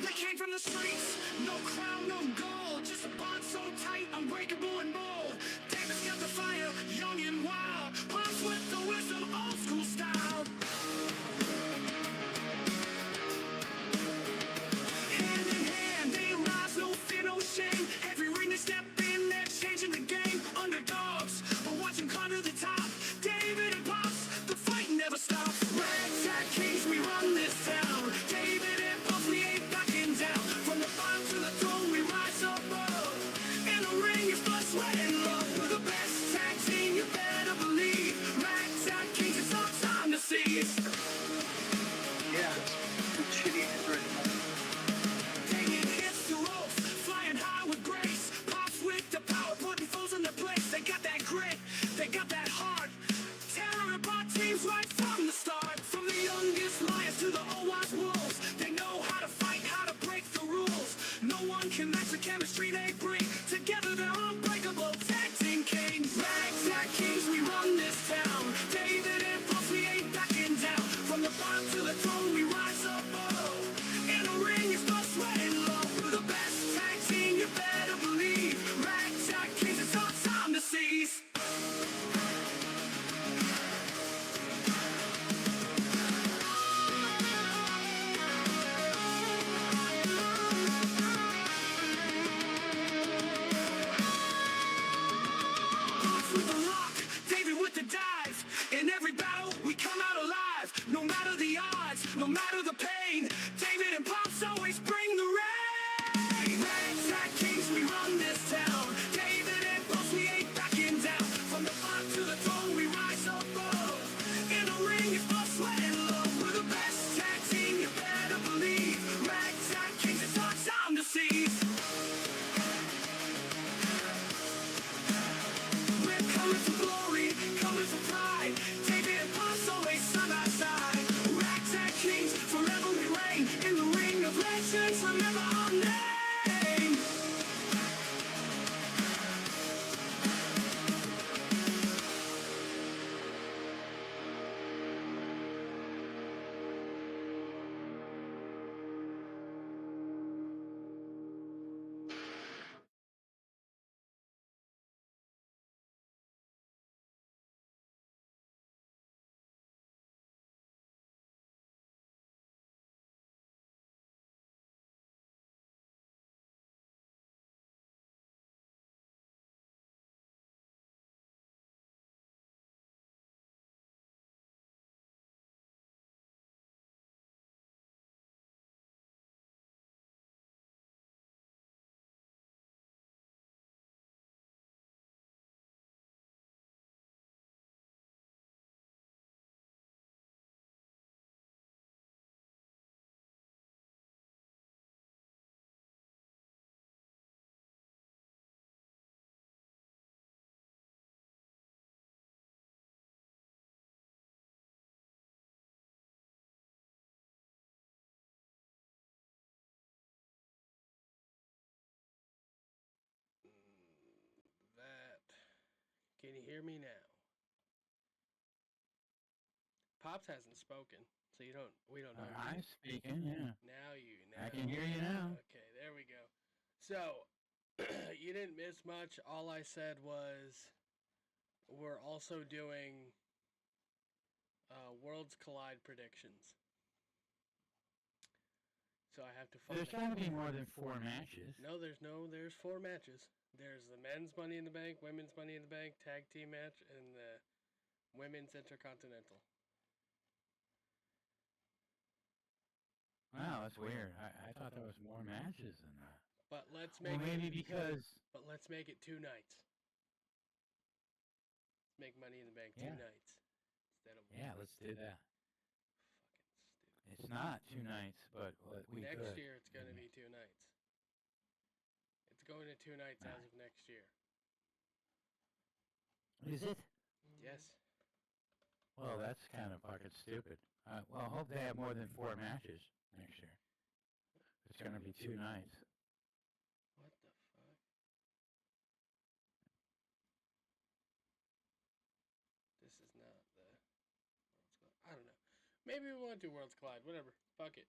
They came from the streets, no crown, no gold, just a bond so tight, unbreakable and bold. David's got the fire, young and wild, pops with the wisdom, old school style. Hand in hand, they rise, no fear, no shame. Every ring they step in, they're changing the game. Underdogs, but watch them climb to the top. David and Pops, the fight never stops. Ragtag kings, we run this town. David and Pops, we ain't backing down. From the bottom to the throne, we rise above. In the ring, it's blood, sweat, and love. We're the best tag team, you better believe. Ragtag kings, it's our time to seize. Yeah, it's shitty handwritten. Taking hits to ropes, flying high with grace. Pops with the power, putting foes in their place. They got that grit, they got that heart. Terror brought teams right from the start. From the youngest lions to the old wise wolves. They know how to fight, how to break the rules. No one can match the chemistry they bring. Together they're unbreakable, tag team kings. Ragtag kings, we run this town. David and Pops, we ain't backing down. From the bottom to the throne, we rise above. In the ring, it's blood, sweat, and love. We're the best tag team, you better believe. Ragtag kings, it's our time to seize. Pops with the lock, David with the dive. In every battle, we come out alive. No matter the odds, no matter the pain. David and Pops always bring the rain. Ragtag kings, we run this town. David and Pops, we ain't backing down. From the bottom to the throne, we rise above. In the ring, it's blood, sweat, and love. We're the best tag team, you better believe. Ragtag kings, it's our time to seize. We're coming for glory, coming for pride. David and Pops always side by side. Ragtag kings, forever we reign. In the ring of legends, remember our name. That. Can you hear me now? Pops hasn't spoken, so we don't know. I'm speaking, yeah. Now I can hear you now. Okay, there we go. So, you didn't miss much. All I said was we're also doing Worlds Collide predictions. So I have to find. There's got to be more than 4 matches. There's 4 matches. There's the men's Money in the Bank, women's Money in the Bank, tag team match, and the women's Intercontinental. Wow, that's weird. I thought there was more matches than that. But let's Well, make maybe it, because... But let's make it 2 nights. Make Money in the Bank 2 nights instead of one. Yeah, let's do that. Fucking stupid. It's not 2 nights, but we Next could. year it's going to be 2 nights. It's going to 2 nights as of next year. Is it? Yes. Well, that's kind of fucking stupid. Well, I hope they have more than 4 matches next year. It's going to be 2 nights. What the fuck? This is not the Worlds Collide. I don't know. Maybe we want to do Worlds Collide. Whatever. Fuck it.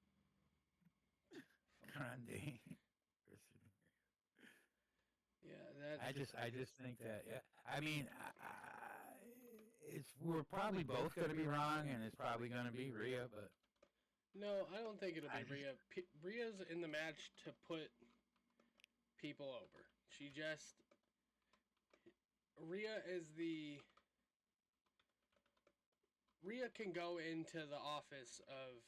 Grande. Yeah, that. I just think that. Yeah, I mean, we're probably both going to be wrong, and it's probably going to be Rhea, but No, I don't think it'll I be just- Rhea. Rhea's in the match to put people over. Rhea is the. Rhea can go into the office of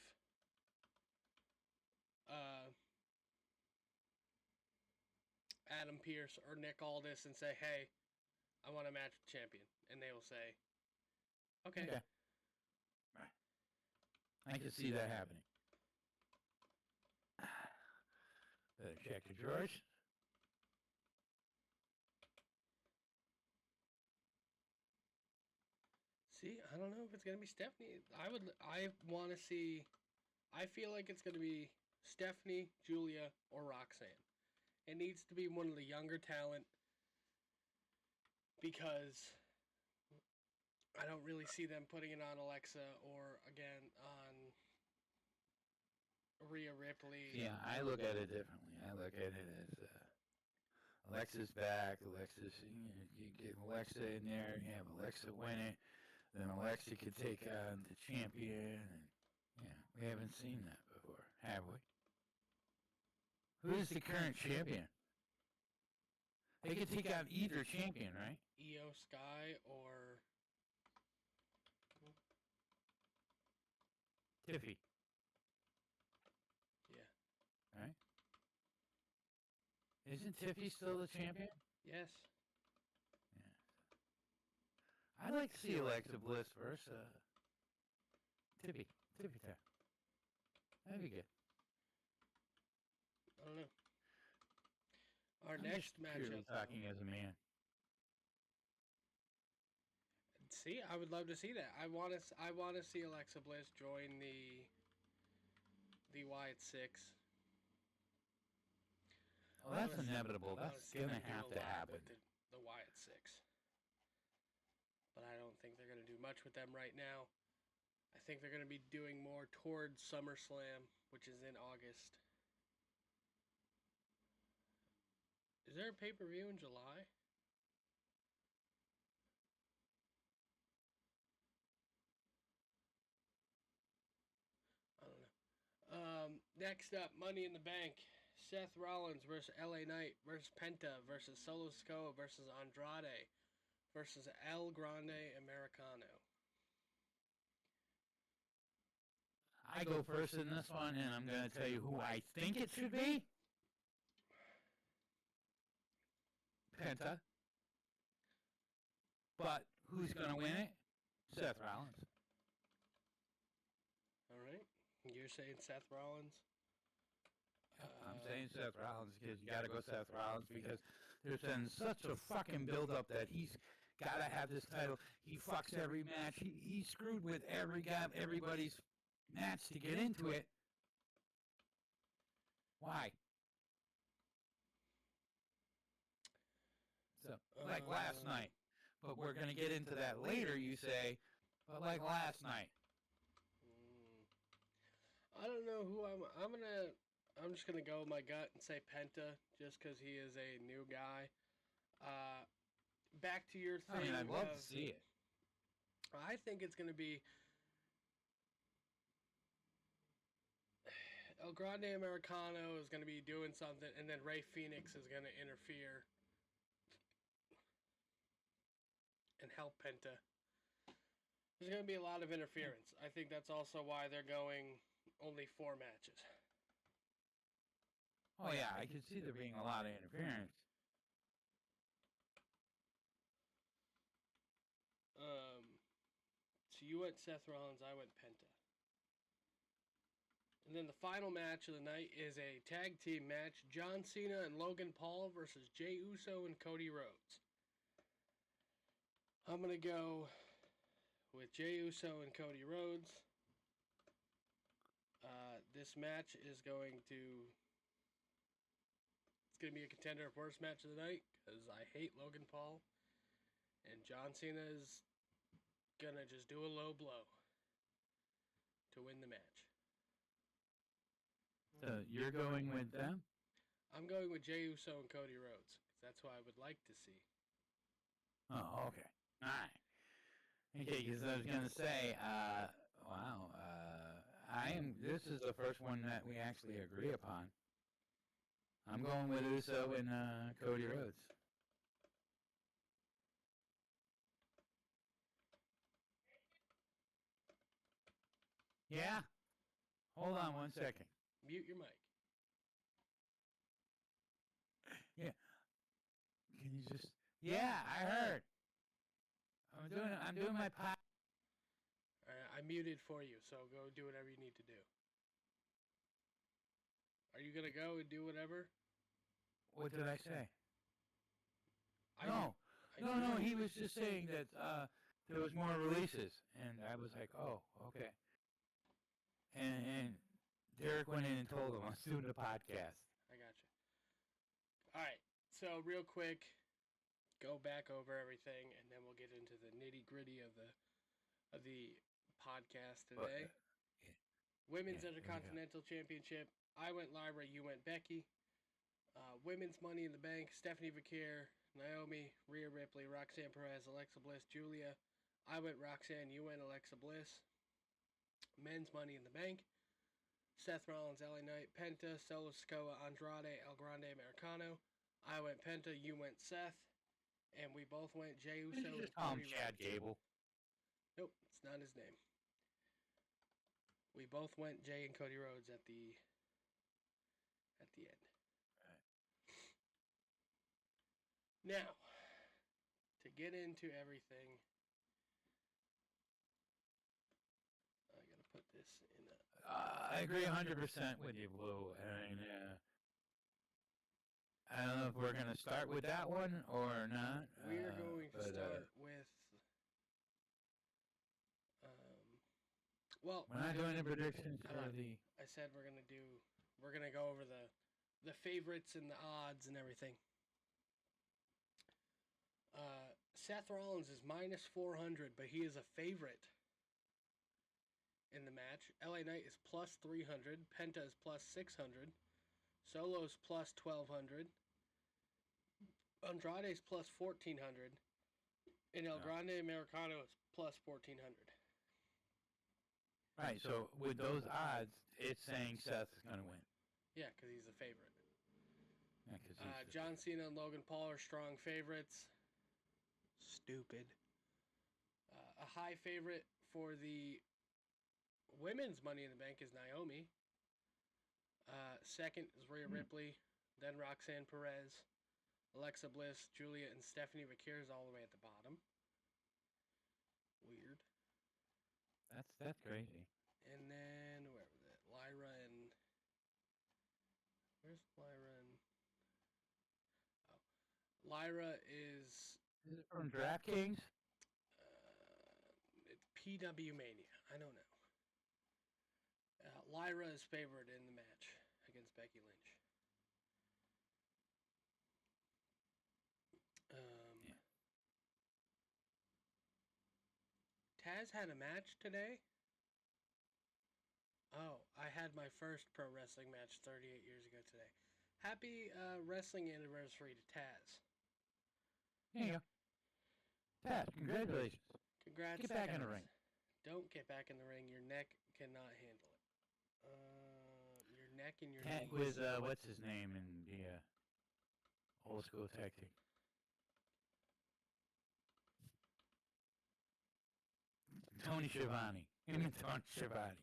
Adam Pearce or Nick Aldis and say, "Hey, I want a match with champion," and they will say, "Okay." okay. I can see that happening. Better check your drawers. See, I don't know if it's gonna be Stephanie. I want to see. I feel like it's gonna be Stephanie, Julia, or Roxanne. It needs to be one of the younger talent because I don't really see them putting it on Alexa or again on Rhea Ripley. Yeah, I look at it differently. I look at it as Alexa's back. You get Alexa in there. You have Alexa win it. Then Alexa could take on the champion. And yeah, we haven't seen that before, have we? Who is the current champion? They could take on either champion, right? Io Sky or Tiffy, yeah, right? Isn't Tiffy still the champion? yes. Yeah. I'd like to see Alexa Bliss versus Tiffy. Tiffy time. That'd be good. I don't know. Our I'm next just purely matchup. talking as a man. See, I would love to see that. I want to see Alexa Bliss join the Wyatt Six. Well, that's inevitable. I wanna That's see them gonna do have a to lot happen. with the Wyatt Six. But I don't think they're going to do much with them right now. I think they're going to be doing more towards SummerSlam, which is in August. Is there a pay-per-view in July? I don't know. Next up, Money in the Bank. Seth Rollins versus LA Knight versus Penta versus Solo Sikoa versus Andrade versus El Grande Americano. I go first in this one, and I'm going to tell you who I think it should be. Penta. But who's going to win it? Seth Rollins. All right. You're saying Seth Rollins? I'm saying Seth Rollins because you got to go Seth Rollins because there's been such a fucking build-up that he's got to have this title. He fucks every match. He screwed with everybody's match to get into it. Why? So, like last night. But we're going to get into that later, you say. But like last night. I don't know who I'm just gonna go with my gut and say Penta, just because he is a new guy. Back to your thing. I mean, I'd love to see it. I think it's gonna be El Grande Americano is gonna be doing something, and then Rey Fenix is gonna interfere and help Penta. There's gonna be a lot of interference. I think that's also why they're going only 4 matches. Oh, yeah, I could see there being a lot of interference. So you went Seth Rollins, I went Penta. And then the final match of the night is a tag team match. John Cena and Logan Paul versus Jey Uso and Cody Rhodes. I'm going to go with Jey Uso and Cody Rhodes. This match is going to... It's going to be a contender of worst match of the night because I hate Logan Paul. And John Cena is going to just do a low blow to win the match. So you're going with them? I'm going with Jey Uso and Cody Rhodes. 'Cause that's who I would like to see. Oh, okay. All right. Okay, because I was gonna say, wow, This is the first one that we actually agree upon. I'm going with Uso and Cody Rhodes. Yeah. Hold on 1 second. Mute your mic. Yeah. Can you just? Yeah, I heard. I'm doing my pot. I muted for you, so go do whatever you need to do. Are you gonna go and do whatever? What did I say? I No. I No, muted no, you. he was just saying that there was more releases, and I was like, oh, okay. And Derek went in and told him I was doing the podcast. I got you. All right. So real quick, go back over everything, and then we'll get into the nitty gritty of the podcast today. Women's Yeah, here we go. Intercontinental Championship. I went Lyra. You went Becky. Women's Money in the Bank. Stephanie Vaquer, Naomi, Rhea Ripley, Roxanne Perez, Alexa Bliss, Julia. I went Roxanne. You went Alexa Bliss. Men's Money in the Bank. Seth Rollins, LA Knight, Penta, Solo Sikoa, Andrade, El Grande Americano. I went Penta, you went Seth, and we both went Jey Uso and Just call him Cody Chad Rhodes. Gable. Nope, it's not his name. We both went Jey and Cody Rhodes at the end. Now, to get into everything, I gotta put this in a. I agree 100% with you, Blue. And I don't know if we're going to start with that one or not. We are going to but, start with. Well, we're not doing the predictions for the. I said we're gonna go over the favorites and the odds and everything. Seth Rollins is minus 400, but he is a favorite in the match. LA Knight is plus 300. Penta is plus 600. Solo's plus 1200. Andrade's plus 1400. And El Grande Americano is plus 1400. Right, so with those odds, it's saying Seth is going to win. Yeah, because he's a favorite. Yeah, John Cena and Logan Paul are strong favorites. Stupid. A high favorite for the women's Money in the Bank is Naomi. Second is Rhea Ripley. Then Roxanne Perez. Alexa Bliss, Julia, and Stephanie Vaquer is all the way at the bottom. Weird. That's crazy. And then, where was it? Lyra and... Where's Lyra and... Oh. Lyra is... Is it from DraftKings? It's PW Mania. I don't know. Lyra is favored in the match against Becky Lynch. Yeah. Taz had a match today. Oh, I had my first pro wrestling match 38 years ago today. Happy wrestling anniversary to Taz. There you go. Taz, congratulations. Congrats. Get back in the Taz. ring. Don't get back in the ring. Your neck cannot handle it. Your neck and your Tag knees. with, what's his name in the old school tag team? Tony Schiavone. Him and Tony Schiavone.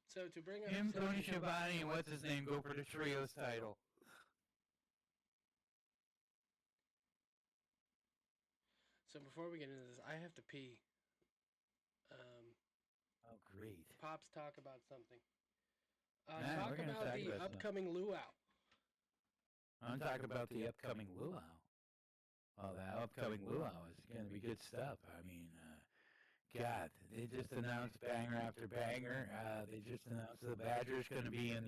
So to bring up Him, some- Tony Schiavone, and what's his name go for the trios title. So before we get into this, I have to pee. Oh, great. Pops, talk about something. Nah, Talk we're gonna about talk the about upcoming luau. I'm talking about the upcoming luau. Well, that upcoming luau is going to be good stuff. I mean, God, they just announced banger after banger. They just announced the Badger's going to be in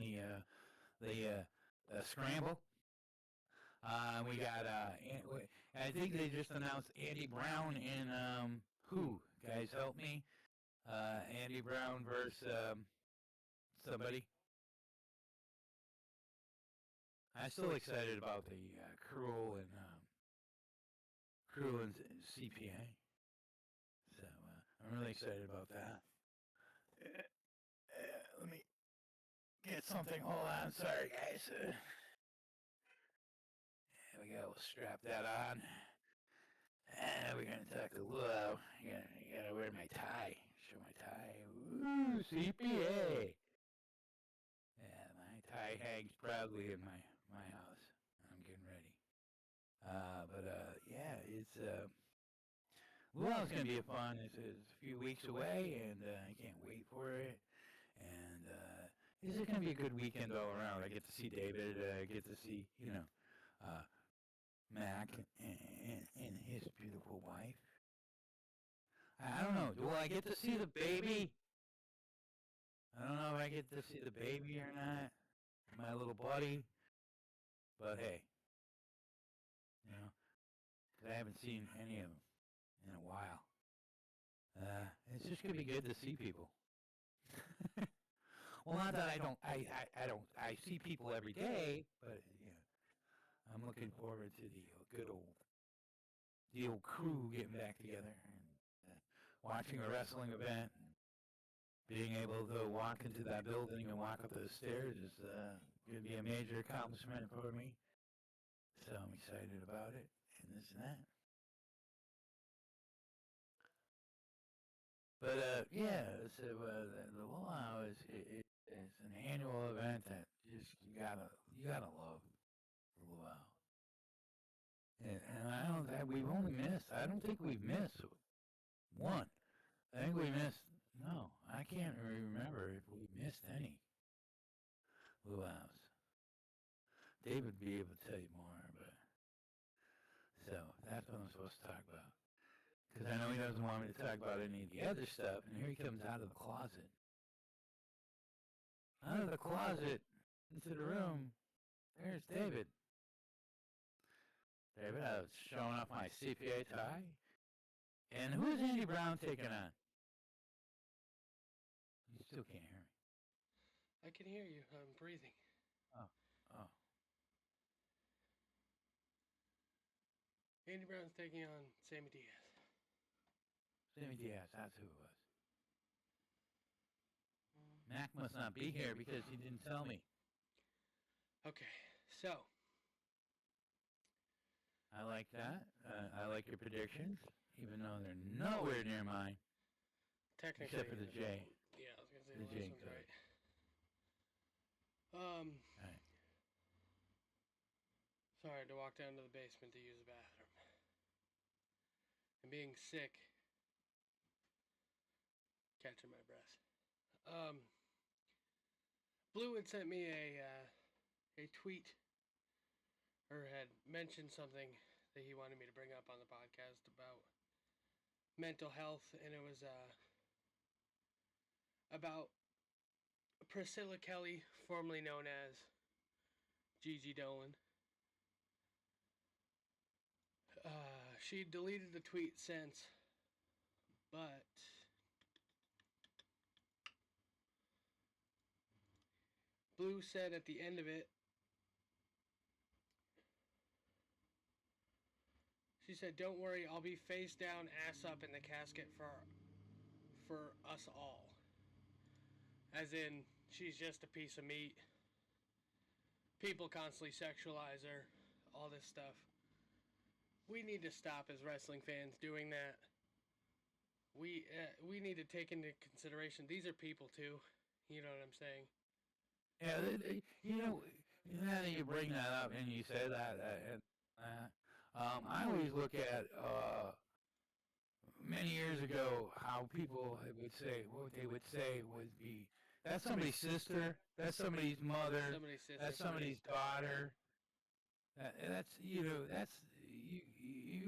the scramble. We got, I think they just announced Andy Brown in who? Guys, help me. Andy Brown versus somebody. I'm still excited about the Cruel and CPA. So I'm really excited about that. Let me get something. Hold on. Sorry, guys. There we go. We'll strap that on. And we're going to talk to Willow. You gotta wear my tie. Show my tie. Ooh, CPA. Yeah, my tie hangs proudly in my house. I'm getting ready. Yeah, it's Willow's gonna be fun. It's a few weeks away, and I can't wait for it. And this is gonna be a good weekend all around. I get to see David. I get to see Mac and his beautiful wife. I don't know. Do I get to see the baby? I don't know if I get to see the baby or not. My little buddy. But hey, you know, 'cause I haven't seen any of them in a while. It's just gonna be good to see people. Well, not that I see people every day, but I'm looking forward to the old crew getting back together and watching a wrestling event. And being able to walk into that building and walk up those stairs is going to be a major accomplishment for me. So I'm excited about it and this and that. But yeah, so the Luau it's an annual event that you gotta love the Luau. And I don't think we've missed one. I think we missed no. I can't remember if we missed any luau's. David would be able to tell you more, but so that's what I'm supposed to talk about. Because I know he doesn't want me to talk about any of the other stuff, and here he comes out of the closet. Out of the closet into the room. There's David. David, I was showing off my CPA tie. And who is Andy Brown taking on? You still can't hear me. I can hear you. I'm breathing. Oh. Andy Brown's taking on Sammy Diaz. Sammy Diaz, that's who it was. Mac must not be here because he didn't tell me. Okay, so. I like that. I like your predictions, even though they're nowhere near mine. Technically. Except for the J. Yeah, I was going to say the the J last one's right. Right. Sorry, I had to walk down to the basement to use the bathroom. And being sick, catching my breath. Blue had sent me a tweet, or had mentioned something that he wanted me to bring up on the podcast about mental health, and it was about Priscilla Kelly, formerly known as Gigi Dolan. She deleted the tweet since, but Blue said at the end of it, she said, "Don't worry, I'll be face down, ass up in the casket for us all." As in, she's just a piece of meat. People constantly sexualize her, all this stuff. We need to stop as wrestling fans doing that. We need to take into consideration these are people too. You know what I'm saying? Yeah, now that you bring that up and you say that, I always look at many years ago how people would say what they would say would be that's somebody's sister, that's somebody's mother, that's somebody's daughter. That's you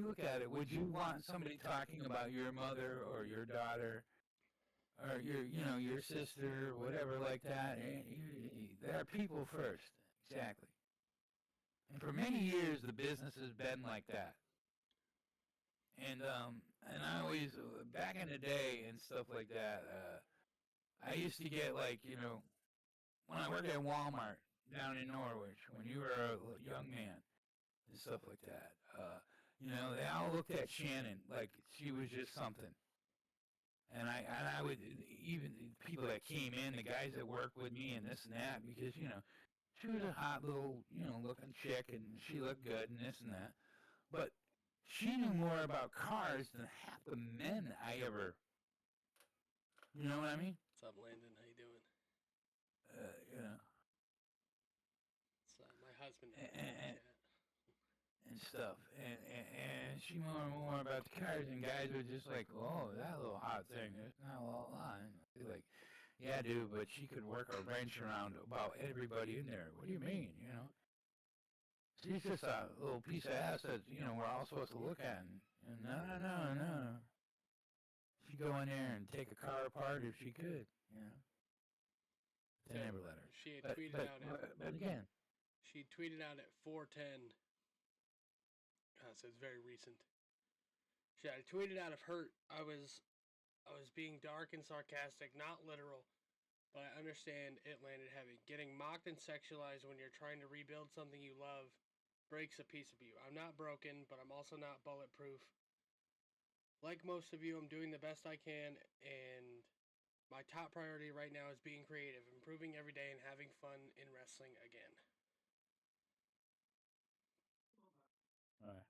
look at it. Would you want somebody talking about your mother or your daughter or your sister or whatever like that? They're people first, exactly. And for many years, the business has been like that. And I always back in the day and stuff like that, I used to get like, when I worked at Walmart down in Norwich, when you were a young man and stuff like that, they all looked at Shannon like she was just something. And I would, even people that came in, the guys that worked with me and this and that, because, she was a hot little, looking chick and she looked good and this and that. But she knew more about cars than half the men I ever, you know what I mean? What's up, Landon? How you doing? You know. It's my husband And, in the chat. and stuff. And she knew more about the cars, and guys were just like, oh, that little hot thing, there's not a lot. Like, yeah, dude, but she could work a wrench around about everybody in there. What do you mean, She's just a little piece of ass that, we're all supposed to look at. And no. She'd go in there and take a car apart if she could, They never let her. She had tweeted out at. But again. She tweeted out at 4:10. So it's very recent. I tweeted out of hurt. I was being dark and sarcastic, not literal, but I understand it landed heavy. Getting mocked and sexualized when you're trying to rebuild something you love breaks a piece of you. I'm not broken, but I'm also not bulletproof. Like most of you, I'm doing the best I can, and my top priority right now is being creative, improving every day, and having fun in wrestling again. All right.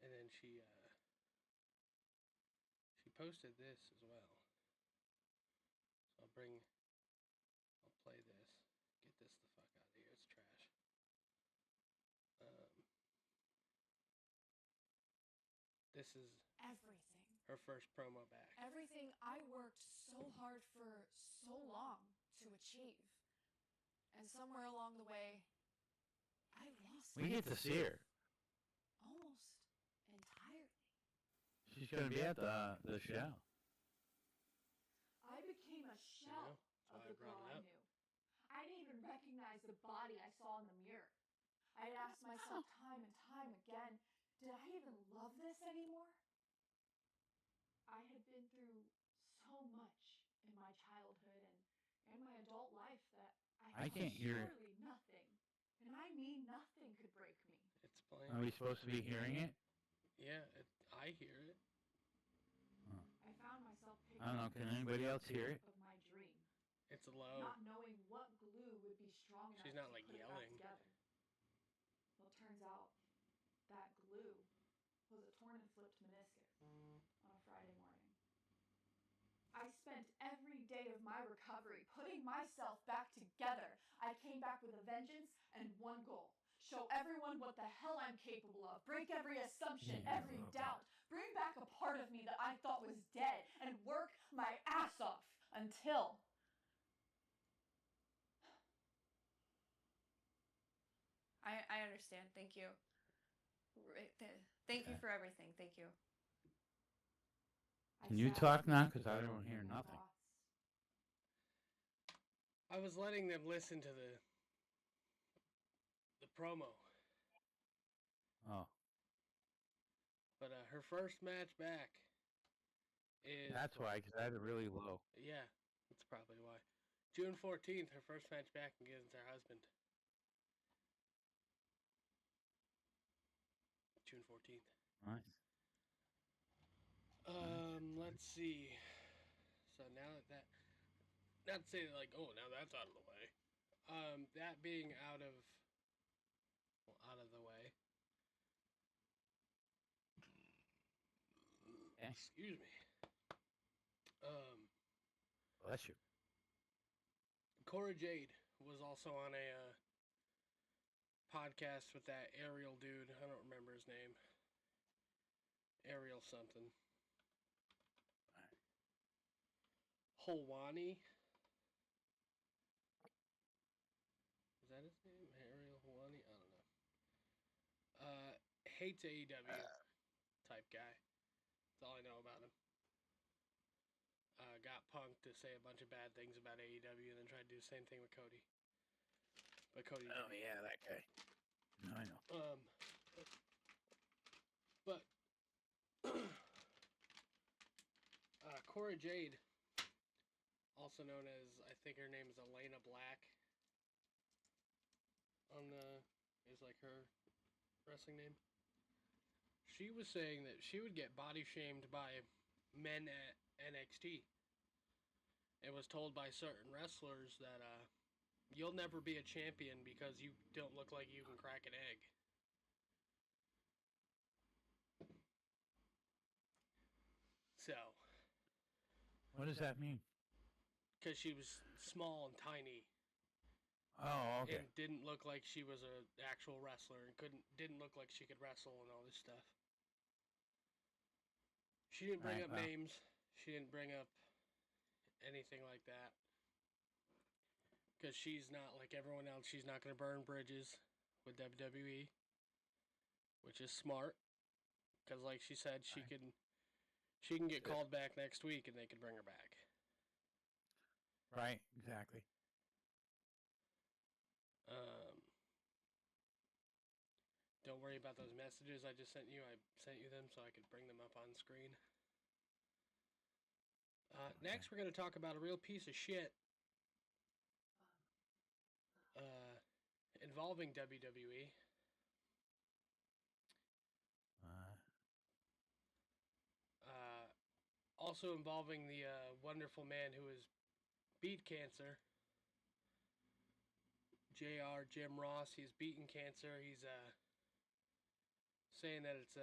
And then she posted this as well. So I'll play this. Get this the fuck out of here. It's trash. This is Everything. her first promo back. Everything I worked so hard for so long to achieve. And somewhere along the way, I lost We get to see her. almost entirely. She's going to be at the show. I became a shell that's why of I the brought girl it I up. knew. I didn't even recognize the body I saw in the mirror. I'd ask myself time and time again, did I even love this anymore? I had been through so much in my childhood and my adult life that I can't hear it. surely nothing, and I mean nothing, could break me. It's playing. Are we supposed to be hearing it? Yeah, I hear it. I found myself picking I don't know. up Can the anybody else hear it? of my dream, It's low. not knowing what glue would be strong enough She's not to like put it yelling. back together. Well, it turns out that glue was a torn and flipped meniscus on a Friday morning. I spent every day of my recovery putting myself back together. I came back with a vengeance and one goal. Show everyone what the hell I'm capable of. Break every assumption, every doubt. Bring back a part of me that I thought was dead and work my ass off until... I understand. Thank you. Thank you for everything. Thank you. Can you talk now? Because I don't hear nothing. I was letting them listen to the promo. Oh. But her first match back is... That's why, because I had it really low. Yeah, that's probably why. June 14th, her first match back against her husband. June 14th. Nice. Let's see. So now that... Not to say like, oh, now that's out of the way. That being out of the way. Excuse me. Bless you. Cora Jade was also on a podcast with that Ariel dude. I don't remember his name. Ariel something. Holwani. Is that his name? Ariel Holwani? I don't know. Hates AEW type guy. That's all I know about him. Got punked to say a bunch of bad things about AEW and then tried to do the same thing with Cody. But Cody Oh, yeah, that guy. No, I know. But Cora Jade, also known as, I think her name is Elena Black, on the is like her wrestling name. She was saying that she would get body shamed by men at NXT. It was told by certain wrestlers that you'll never be a champion because you don't look like you can crack an egg. So, What does that mean? because she was small and tiny Oh, okay. and didn't look like she was an actual wrestler and didn't look like she could wrestle and all this stuff. She didn't bring Right, up well. names. She didn't bring up anything like that. Because she's not like everyone else. She's not going to burn bridges with WWE, which is smart. Because, like she said, she can get called back next week and they can bring her back. Right, exactly. Don't worry about those messages I just sent you. I sent you them so I could bring them up on screen. Next, we're going to talk about a real piece of shit involving WWE. Also involving the wonderful man who has beat cancer. JR Jim Ross, he's beaten cancer. He's saying that it's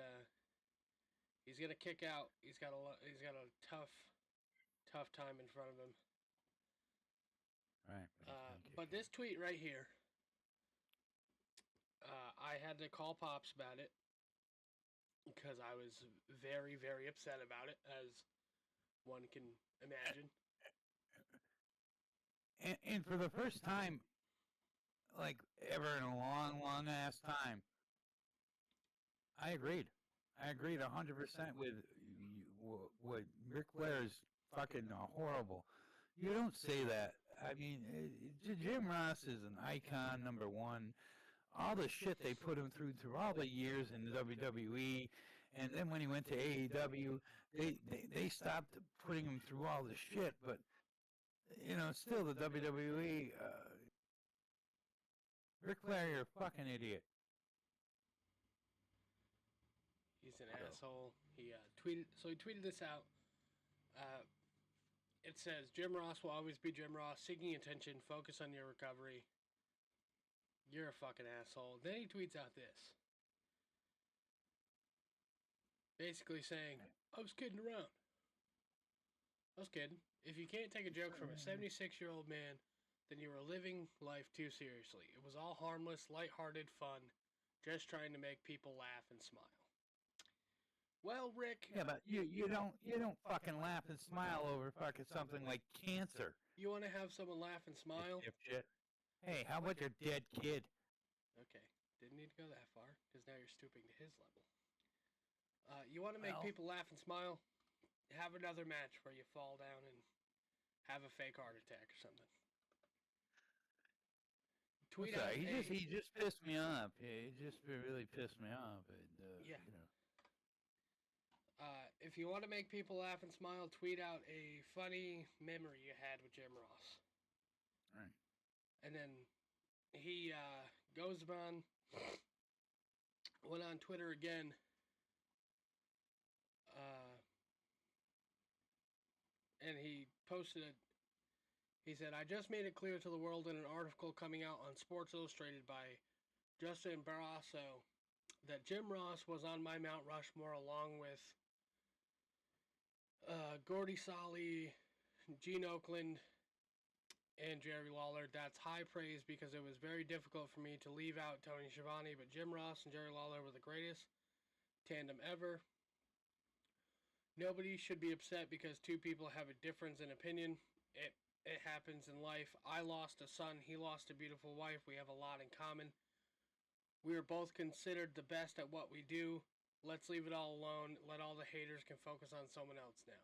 he's gonna kick out. He's got a tough time in front of him. Right. But this tweet right here, I had to call Pops about it because I was very, very upset about it, as one can imagine. And for the first time, like ever in a long, long ass time, I agreed. I agreed 100% with what Ric Flair is fucking horrible. You don't say that. I mean, Jim Ross is an icon, number one. All the shit they put him through all the years in WWE, and then when he went to AEW, they stopped putting him through all the shit. But you know, still the WWE. Ric Flair, you're a fucking idiot. He's an asshole. He tweeted. So he tweeted this out. It says, "Jim Ross will always be Jim Ross, seeking attention. Focus on your recovery. You're a fucking asshole." Then he tweets out this, basically saying, "I was kidding around. I was kidding. If you can't take a joke from a 76-year-old man, then you are living life too seriously. It was all harmless, lighthearted fun, just trying to make people laugh and smile." Well, Rick. Yeah, but you don't fucking laugh and smile over fucking something like cancer. You want to have someone laugh and smile? Dipshit. Hey, how about your dead kid? Okay, didn't need to go that far, because now you're stooping to his level. You want to make people laugh and smile? Have another match where you fall down and have a fake heart attack or something. Tweet out. He just pissed me off. He just really pissed me off. Yeah. You know. If you want to make people laugh and smile, tweet out a funny memory you had with Jim Ross. Right. And then he goes on, went on Twitter again. And he posted it. He said, "I just made it clear to the world in an article coming out on Sports Illustrated by Justin Barrasso that Jim Ross was on my Mount Rushmore along with Gordy Solly, Gene Oakland, and Jerry Lawler. That's high praise because it was very difficult for me to leave out Tony Schiavone, but Jim Ross and Jerry Lawler were the greatest tandem ever. Nobody should be upset because two people have a difference in opinion. It happens in life. I lost a son. He lost a beautiful wife. We have a lot in common. We are both considered the best at what we do. Let's leave it all alone. Let all the haters can focus on someone else now.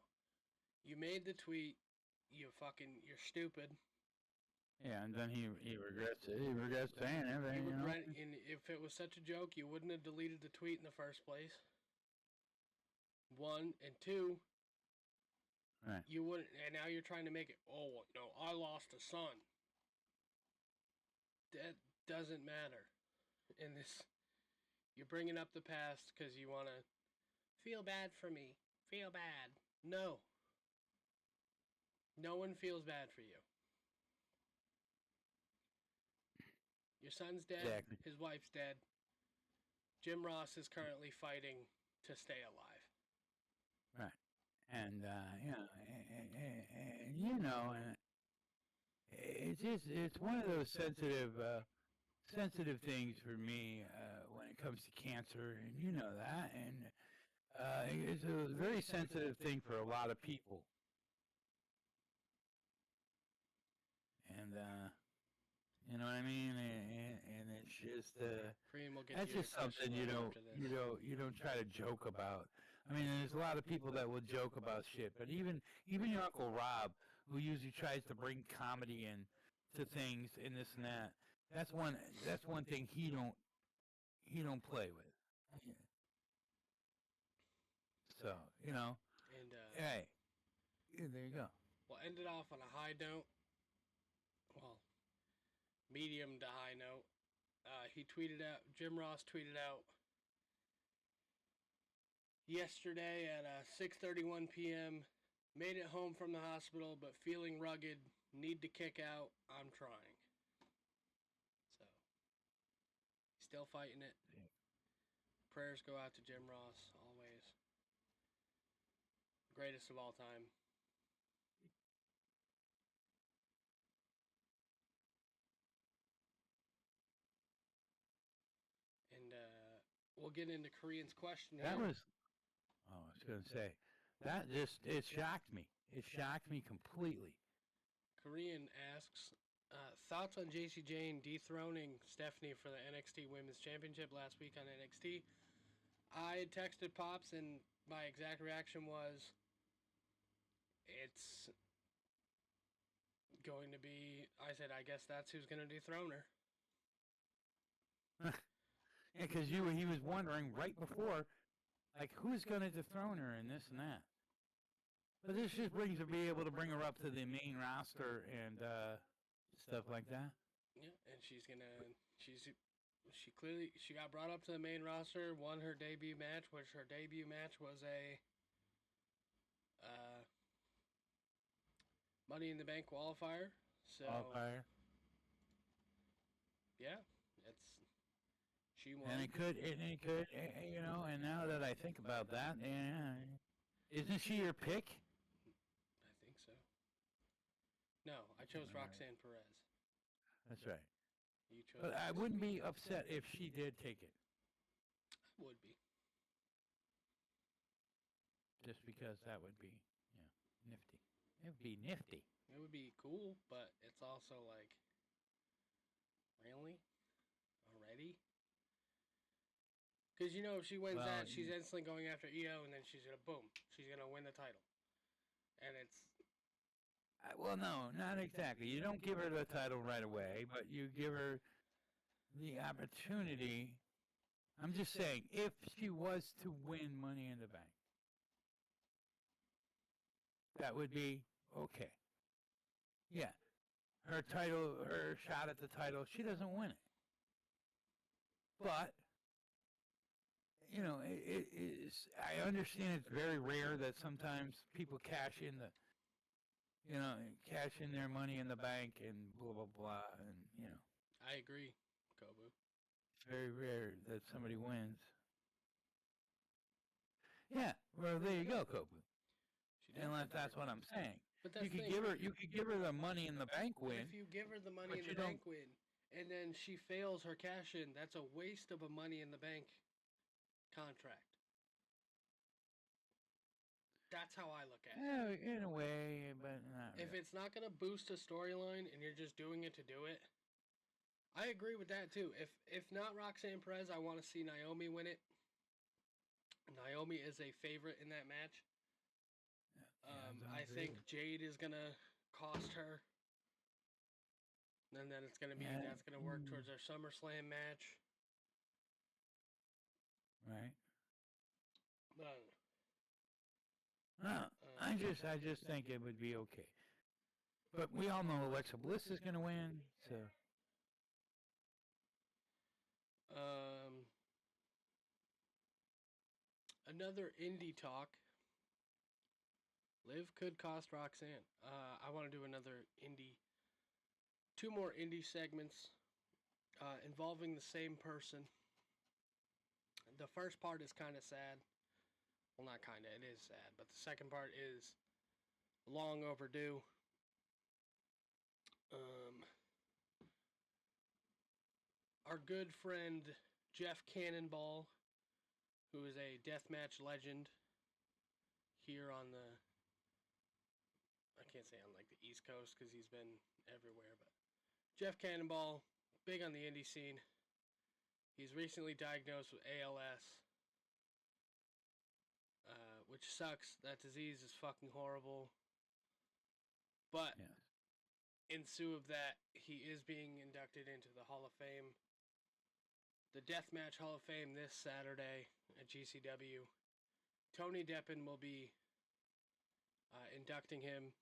You made the tweet. You're stupid." Yeah, and then he regrets it. He regrets saying everything. And if it was such a joke, you wouldn't have deleted the tweet in the first place. one, and two, Right. you wouldn't, and now you're trying to make it, oh, no, I lost a son. That doesn't matter. In this, you're bringing up the past because you want to feel bad for me. Feel bad. No. No one feels bad for you. Your son's dead. Exactly. His wife's dead. Jim Ross is currently fighting to stay alive. Right. And you know, and it's one of those sensitive things for me when it comes to cancer, and you know that, and it's a very sensitive thing for a lot of people, and you know what I mean, and it's just Korean will get that's to your just something question after this. you don't try to joke about. I mean, there's a lot of people that will joke about shit, but even your Uncle Rob, who usually tries to bring comedy in to things and this and that, that's one thing he don't play with. So you know, And hey, yeah, there you go. we'll end it off on a high note. Well, medium to high note. Jim Ross tweeted out yesterday at 6:31 p.m. Made it home from the hospital, but feeling rugged. Need to kick out. I'm trying. So, still fighting it. Prayers go out to Jim Ross, always. Greatest of all time. And we'll get into Korean's question That here. was. Oh, I was gonna say that just it shocked me. It shocked me completely. Korean asks, thoughts on JC Jane dethroning Stephanie for the NXT Women's Championship last week on NXT? I texted Pops, and my exact reaction was, it's going to be, I said, I guess that's who's going to dethrone her. Yeah, because he was wondering right before, like, who's going to dethrone her and this and that. But this just brings her be able to bring her up to the main roster and stuff like that. Yeah, and she got brought up to the main roster, won her debut match, which her debut match was a Money in the Bank qualifier. So Qualifier. yeah, she won. And it could, you know. And now that I think about that, yeah, isn't she your pick? I think so. No, I chose Roxanne Perez. That's right. You chose. But I wouldn't be upset if she did take it, Would be. just because that would be, nifty. It would be nifty. It would be cool, but it's also like, really? Already? Because, if she wins Well, that, she's instantly going after EO, and then she's going to, boom, she's going to win the title. And it's... Well, no, not exactly. You don't give her the title right away, but you give her the opportunity. I'm just saying, if she was to win Money in the Bank, that would be okay. Yeah, her shot at the title, she doesn't win it. But, it is, I understand it's very rare that sometimes people cash in their Money in the Bank and blah, blah, blah, and, I agree, Kobu. it's very rare that somebody wins. Yeah, well, there you go, Kobu. Unless that's what I'm saying. But that's You could give her the Money in the Bank But win. if you give her the Money but in the Bank win, and then she fails her cash in, that's a waste of a Money in the Bank contract. That's how I look at it. Yeah, in a way, but not If really. it's not going to boost a storyline and you're just doing it to do it, I agree with that too. If not Roxanne Perez, I want to see Naomi win it. Naomi is a favorite in that match. I think Jade is going to cost her. And then it's going to be, that's going to work towards our SummerSlam match. Right. I just think it would be okay. But we all know Alexa Bliss is going to win, so Um, another indie talk. Liv could cost Roxanne. I want to do another indie, two more indie segments involving the same person. The first part is kind of sad. Well, not kind of, it is sad. But the second part is long overdue. Um, our good friend Jeff Cannonball, who is a deathmatch legend here on the, I can't say on like the East Coast because he's been everywhere, but Jeff Cannonball, big on the indie scene. He's recently diagnosed with ALS, which sucks. That disease is fucking horrible. But yeah. in lieu of that, he is being inducted into the Hall of Fame, the Deathmatch Hall of Fame this Saturday at GCW. Tony Deppen will be inducting him.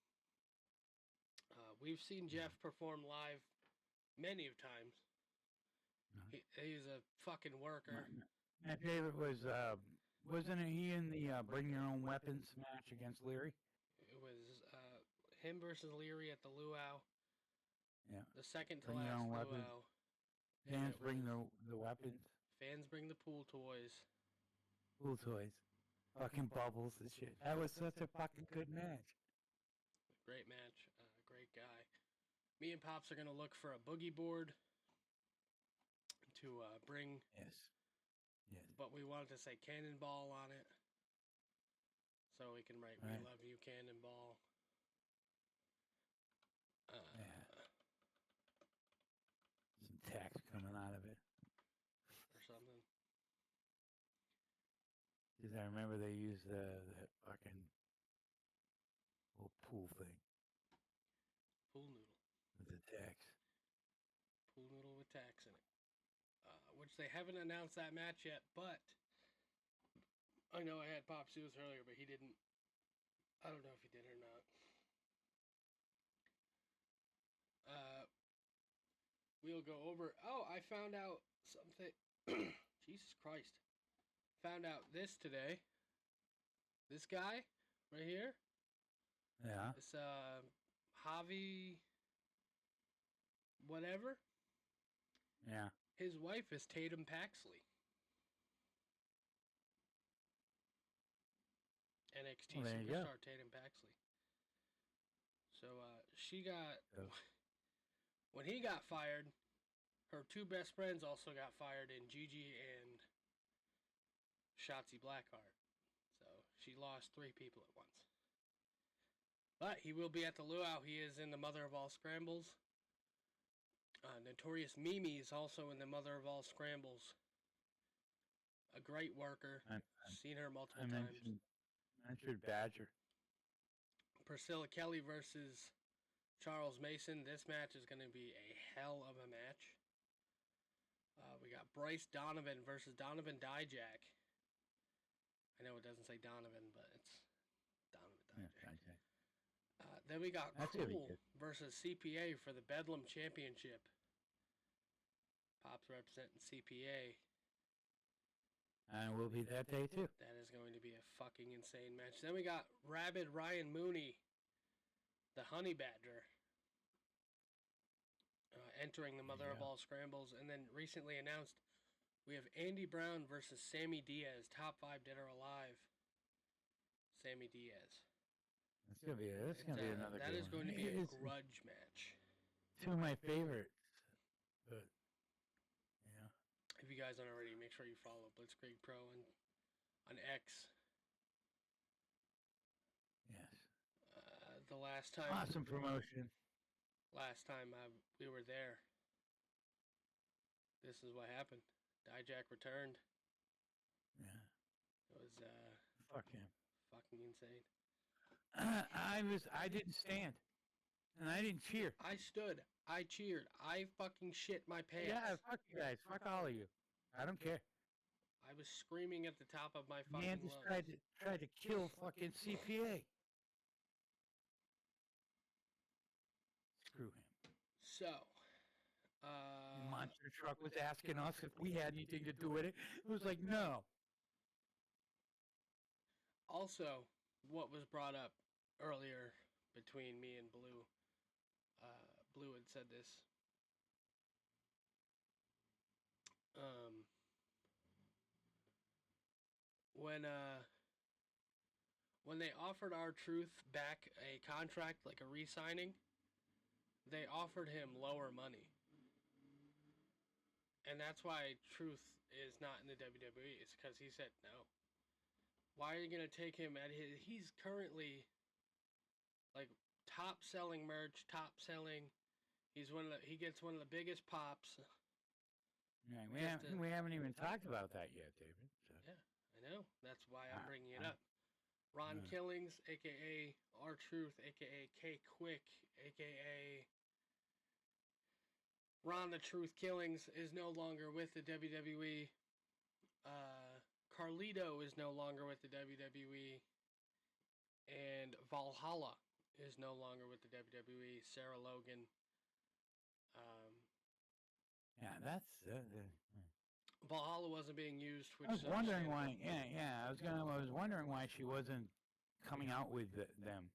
We've seen Jeff perform live many of times. He's a fucking worker. My favorite was, wasn't he in the Bring Your Own Weapons match against Leary? It was him versus Leary at the luau. Yeah. The second to Bring Your last Own Weapons. luau. Fans bring the weapons. Fans bring the pool toys. Pool toys. Fucking bubbles and shit. That was such a fucking good match. Great match. Great guy. Me and Pops are going to look for a boogie board to bring. Yes. Yes. But we wanted to say Cannonball on it. So we can write, Right. We love you, Cannonball. Yeah. Some text coming out of it. Or something. Because I remember they used that fucking little pool thing Pool noodle. with the text. Pool noodle with tax in it. Which they haven't announced that match yet, but I know I had Pops do this earlier, but he didn't. I don't know if he did or not. We'll go over. Oh, I found out something. Jesus Christ. Found out this today. This guy right here. Yeah. This Javi whatever. Yeah. His wife is Tatum Paxley. NXT Well, there you go. superstar Tatum Paxley. So she got Oh. when he got fired, her two best friends also got fired in Gigi and Shotzi Blackheart. So she lost 3 people at once. But he will be at the luau. He is in the Mother of All Scrambles. Notorious Mimi is also in the Mother of All Scrambles. A great worker. Seen her multiple times. Mentioned Badger. Priscilla Kelly versus Charles Mason. This match is going to be a hell of a match. We got Bryce Donovan versus Donovan Dijak. I know it doesn't say Donovan, but it's Donovan Dijak. Yeah, Then we got That's gonna be Cool good. versus CPA for the Bedlam Championship. Pops representing CPA. And we'll be that day too. That is going to be a fucking insane match. Then we got Rabid Ryan Mooney, the Honey Badger, entering the Mother of All Scrambles. And then recently announced we have Andy Brown versus Sammy Diaz, top 5 dead or alive. Sammy Diaz. That's gonna be another. That good is one. going to be a It's grudge match. 2 of my favorites. But yeah. If you guys aren't already, make sure you follow Blitzkrieg Pro on X. Yes. The last time Awesome promotion. We were there, this is what happened. Dijak returned. Yeah. It was Fuck him. fucking insane. I didn't stand. And I didn't cheer. I stood. I cheered. I fucking shit my pants. Yeah, fuck you guys. Fuck all of you. I don't care. I was screaming at the top of my fucking Man just lungs. tried to kill fucking CPA. screw him. So, And Monster Truck was asking us if we had anything to do with it. It was like, no. also, what was brought up earlier between me and Blue, Blue had said this. Um, when when they offered R-Truth back a contract, like a re-signing, they offered him lower money. And that's why Truth is not in the WWE. It's because he said no. Why are you going to take him at his... He's currently, like, top-selling merch, top-selling... He gets one of the biggest pops. Yeah, we haven't even talked about that yet, David. So. Yeah, I know. That's why I'm bringing it up. Ron Killings, a.k.a. R-Truth, a.k.a. K-Quick, a.k.a. Ron the Truth Killings is no longer with the WWE. Carlito is no longer with the WWE. And Valhalla is no longer with the WWE. Sarah Logan. Yeah, that's... Valhalla wasn't being used, which I was wondering why. Yeah. I was wondering why she wasn't coming out with them.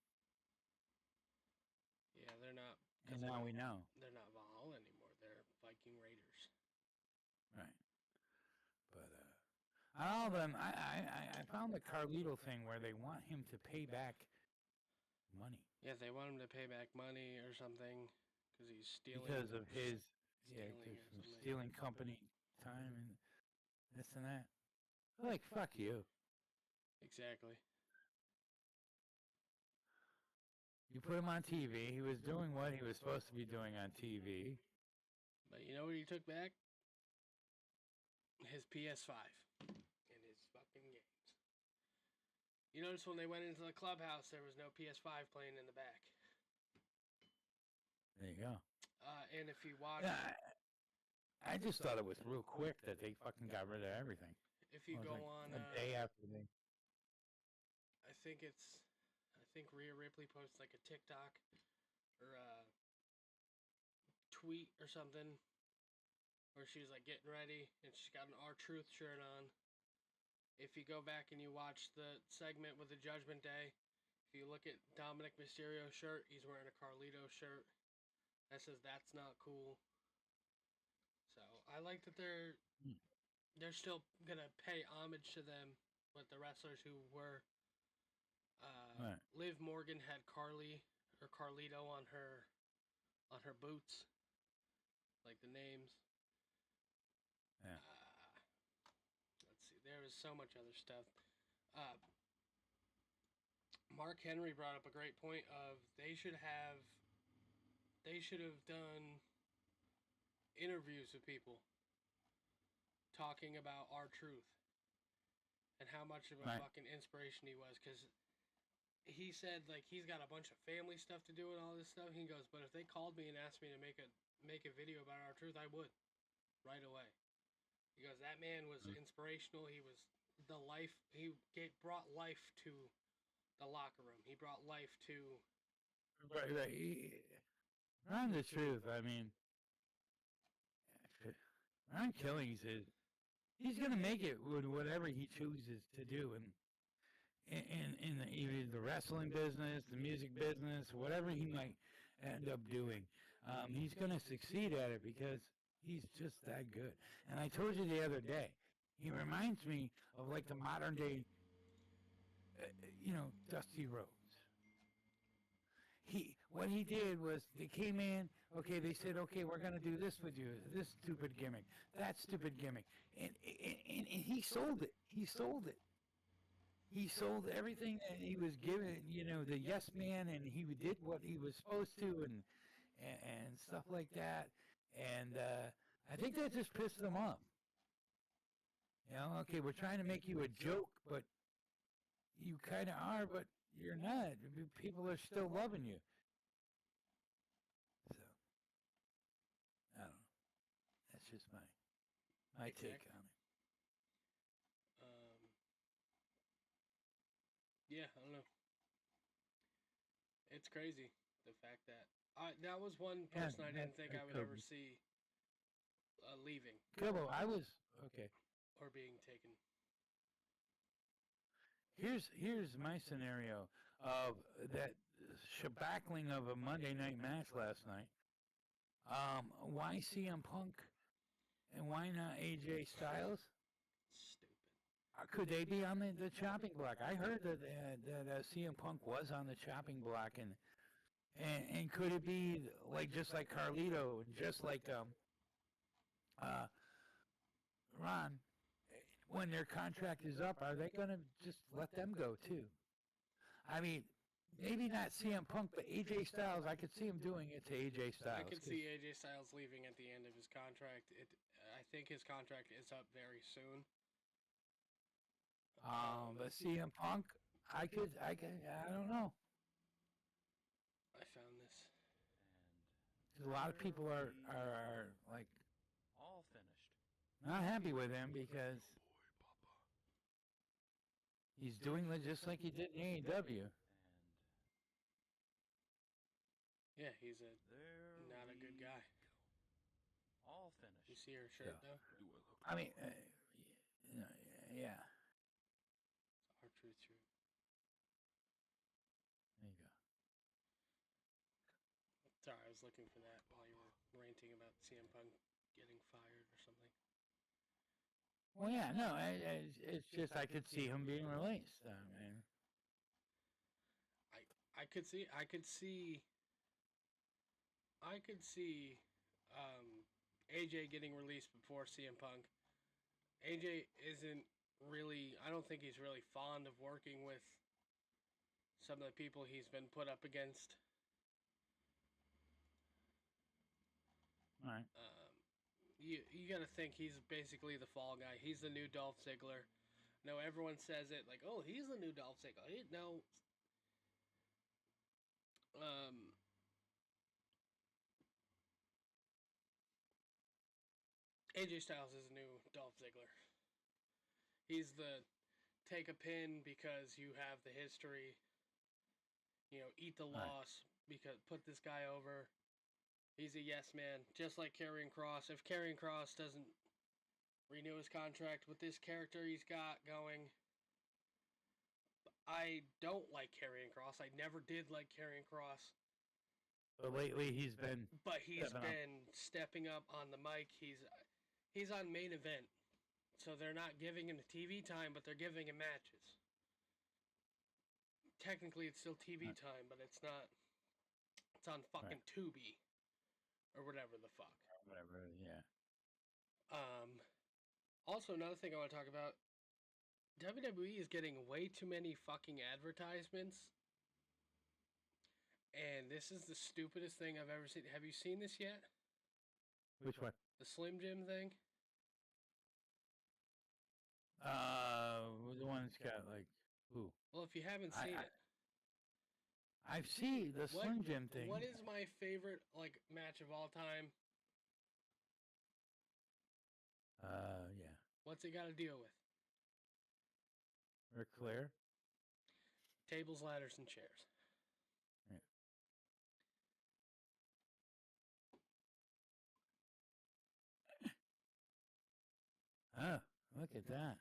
Yeah, they're not. And now we know. They're not Valhalla anymore. They're Viking Raiders. Right. But all of them, I found the Carlito thing where they want him to pay back money. Yeah, they want him to pay back money or something because he's stealing. Because of his stealing, stealing company time and this and that. Like, fuck you. Exactly. You put him on TV. He was doing what he was supposed to be doing on TV. But you know what he took back? His PS5 and his fucking games. You notice when they went into the clubhouse, there was no PS5 playing in the back. There you go. And if you watch... I just thought it was real quick that they fucking got rid of everything. If you go on... a day after they... I think Rhea Ripley posted like a TikTok or a tweet or something where she was like getting ready and she's got an R-Truth shirt on. If you go back and you watch the segment with the Judgment Day, if you look at Dominic Mysterio's shirt, he's wearing a Carlito shirt that says "That's not cool." So I like that they're still gonna pay homage to them, but the wrestlers who were Right. Liv Morgan had Carly or Carlito on her boots, like the names. Yeah. Let's see. There was so much other stuff. Mark Henry brought up a great point of they should have done interviews with people talking about R-Truth and how much of a fucking inspiration he was, because he said like he's got a bunch of family stuff to do and all this stuff. He goes, but if they called me and asked me to make a video about R-Truth, I would right away. He goes, that man was inspirational. He was the life. He brought life to the locker room. He brought life to. Right. Ron the Truth. I mean, Ron Killings he's gonna make it with whatever he chooses to do, and in either the wrestling business, the music business, whatever he might end up doing, he's going to succeed at it because he's just that good. And I told you the other day, he reminds me of like the modern day, Dusty Rhodes. What he did was they came in, okay, they said, okay, we're going to do this with you, this stupid gimmick, that stupid gimmick, and he sold it. He sold it. He sold everything that he was given, the yes man, and he did what he was supposed to, and stuff like that. And I think that just pissed them off. Okay, we're trying to make you a joke, but you kind of are, but you're not. People are still loving you. So, I don't know. That's just my take on it. Yeah, I don't know. It's crazy, the fact that That was one Yeah, person I didn't think I would ever Kobe. see leaving Kobo, I was okay. or being taken. Here's my scenario of that shabackling of a Monday night match last night. Why CM Punk and why not AJ Styles? Stupid. Could they be on the chopping block? I heard that CM Punk was on the chopping block, and could it be like just like Carlito, just like uh, Ron, when their contract is up, are they going to just let them go too? I mean, maybe not CM Punk, but AJ Styles. I could see him doing it to AJ I Styles. could see AJ Styles leaving at the end of his contract. I think his contract is up very soon. But CM Punk, I don't know. I found this. 'Cause a lot of people are like All finished. not happy with him because he's doing it just like he did in AEW. And Yeah, he's there not a good we guy. go. All You finished. see her shirt Yeah. though? I mean, yeah. Our truth. There you go. Sorry, I was looking for that while you were ranting about CM Punk getting fired or something. Well, yeah, no, it's just I could see him being released. I mean, I could see AJ getting released before CM Punk. AJ isn't really. I don't think he's really fond of working with some of the people he's been put up against. all right. You got to think he's basically the fall guy. He's the new Dolph Ziggler. No, everyone says it like, oh, he's the new Dolph Ziggler. No. AJ Styles is the new Dolph Ziggler. He's the take a pin because you have the history. You know, eat the loss because put this guy over. He's a yes man, just like Karrion Kross. If Karrion Kross doesn't renew his contract with this character he's got going, I don't like Karrion Kross. I never did like Karrion Kross. But lately he's been. But he's stepping up. been stepping up on the mic. He's on main event, so they're not giving him the TV time, but they're giving him matches. Technically, it's still TV time, but it's not. It's on fucking Tubi or whatever the fuck. Whatever. Yeah. Also, another thing I want to talk about. WWE is getting way too many fucking advertisements. And this is the stupidest thing I've ever seen. Have you seen this yet? Which one? The Slim Jim thing? The one that's got like who? Well, if you haven't seen it. I've seen the Slim Jim thing. What is my favorite match of all time? Yeah. What's it got to deal with? Ric Flair. Tables, ladders, and chairs. Oh, look at that.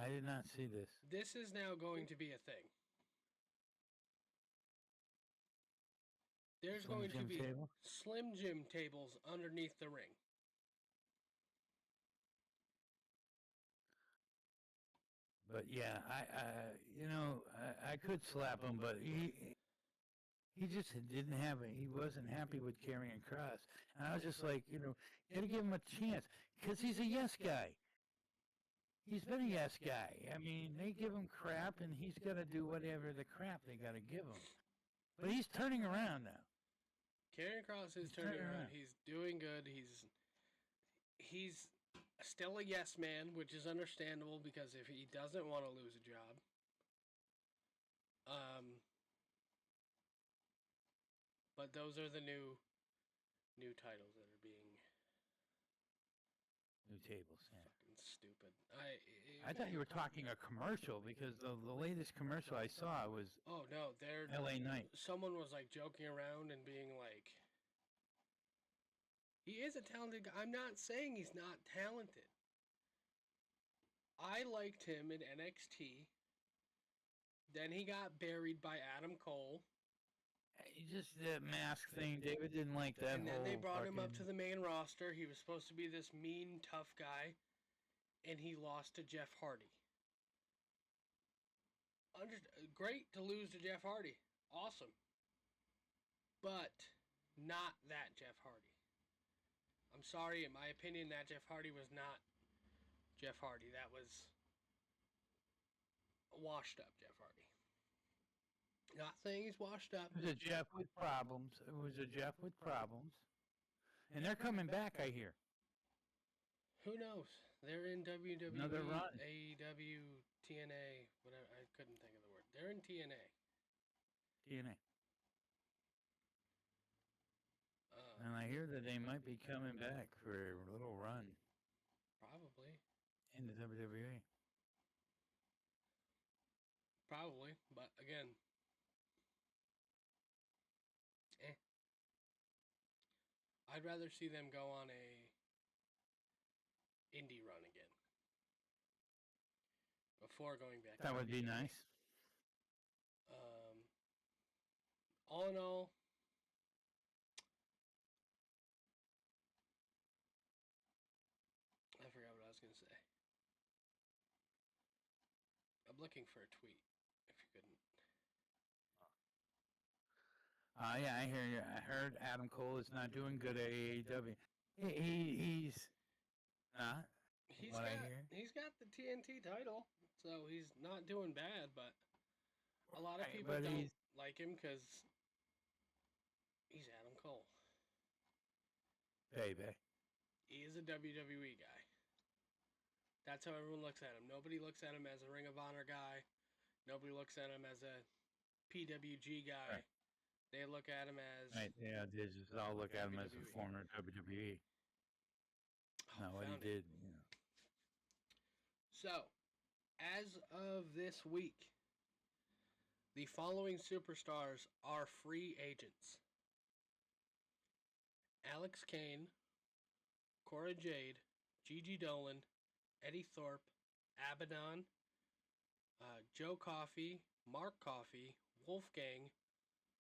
I did not see this. This is now going to be a thing. There's Slim going Jim to be table? Slim Jim tables underneath the ring. But yeah, I could slap him, but he just didn't have it. He wasn't happy with Karrion Kross, and I was just like, gotta give him a chance because he's a yes guy. He's been a yes guy. I mean, they give him crap, and he's got to do whatever the crap they got to give him. But he's turning around now. Karrion Kross is turning around. He's doing good. He's still a yes man, which is understandable because if he doesn't want to lose a job. But those are the new titles that are being new tables. Yeah. fucking stupid. I thought you were talking a commercial because the latest commercial I saw was Oh no, L.A. Knight. someone was like joking around and being like, he is a talented guy. I'm not saying he's not talented. I liked him in NXT. Then he got buried by Adam Cole. Just that mask thing. David didn't like that And then whole they brought him up fucking- to the main roster. He was supposed to be this mean, tough guy. And he lost to Jeff Hardy. Great to lose to Jeff Hardy. Awesome. But not that Jeff Hardy. I'm sorry, in my opinion, that Jeff Hardy was not Jeff Hardy. That was washed up Jeff Hardy. Not saying he's washed up. It was a Jeff with problems. It was a Jeff with problems. And they're coming back, I hear. Who knows? They're in WWE, Another run. AEW, TNA, whatever. I couldn't think of the word. They're in TNA. TNA. And I hear that they might be coming back for a little run Probably. in the WWE. Probably. But again, I'd rather see them go on a indie run again before going back. That would be nice. All in all, I forgot what I was going to say. I'm looking for a tweet, if you couldn't. Yeah, I hear you. I heard Adam Cole is not doing good at AEW. He's not. What I hear. He's got the TNT title, so he's not doing bad, but a lot of Right, people but don't he's- like him because he's Adam Cole. Baby. He is a WWE guy. That's how everyone looks at him. Nobody looks at him as a Ring of Honor guy. Nobody looks at him as a PWG guy. Right. They look at him as... Right, yeah, they just all look at him as a WWE. former WWE. Not what he found it. did. You know. So, as of this week, the following superstars are free agents. Alex Kane, Cora Jade, Gigi Dolan, Eddie Thorpe, Abaddon, Joe Coffey, Mark Coffey, Wolfgang,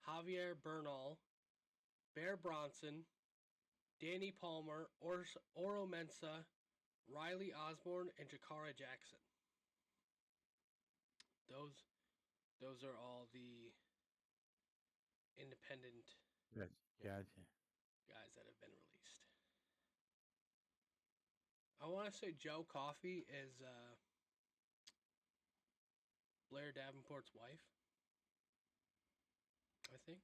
Javier Bernal, Bear Bronson, Danny Palmer, Oro Mensa, Riley Osborne, and Jakara Jackson. Those are all the independent Yes, gotcha. guys that have been released. I want to say Joe Coffey is Blair Davenport's wife, I think.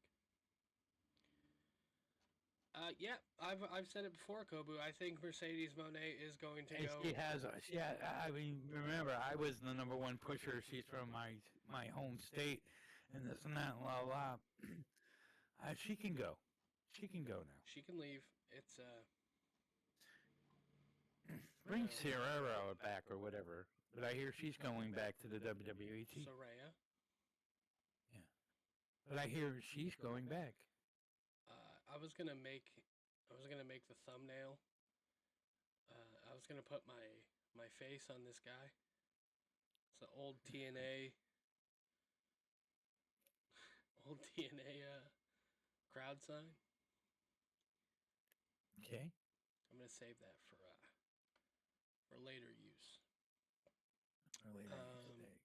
Yeah, I've said it before, Kobu. I think Mercedes Moné is going to And go. she has, yeah. I mean, remember, I was the number one pusher. She's from my home state, and this and that, blah blah. She can go. She can go now. She can leave. It's Bring Sierra back or whatever. But I hear she's going back to the WWE. Soraya. Yeah. But I hear she's going back. I was gonna make the thumbnail. I was gonna put my face on this guy. It's an old TNA crowd sign. Okay. I'm gonna save that for later use. Or later today.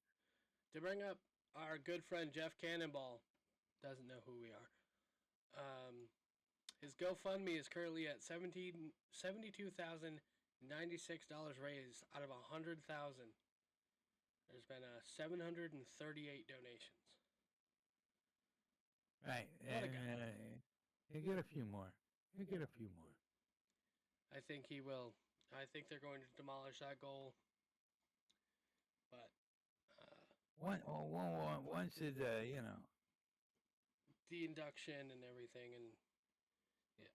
To bring up our good friend Jeff Cannonball, doesn't know who we are. His GoFundMe is currently at $72,096 raised out of 100,000. There's been 738 donations. Right. What a And guy. he'll get a few more. He'll get a few more. I think he will. I think they're going to demolish that goal. But Once it, the induction and everything, and yeah.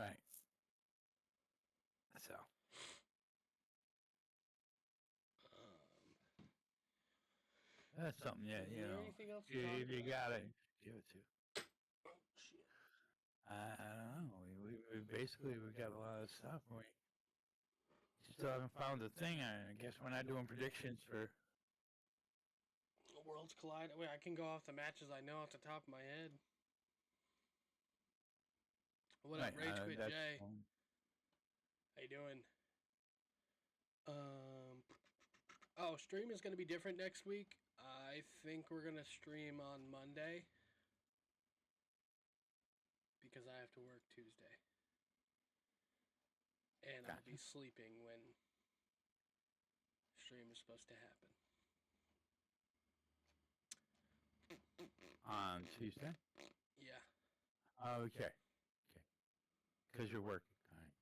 right. So, That's something, yeah, Is you there know. anything else to talk If you about? got it, give it to. Oh, shit. I don't know. We basically we got a lot of stuff. We still haven't found the thing. I guess we're not doing predictions for. Worlds collide. Wait, I can go off the matches I know off the top of my head. What up, Right, Rage Quit that's Jay? How you doing? Stream is going to be different next week. I think we're going to stream on Monday because I have to work Tuesday. And I'll be sleeping when stream is supposed to happen. On Tuesday. Yeah. Okay. Because you're working. All right.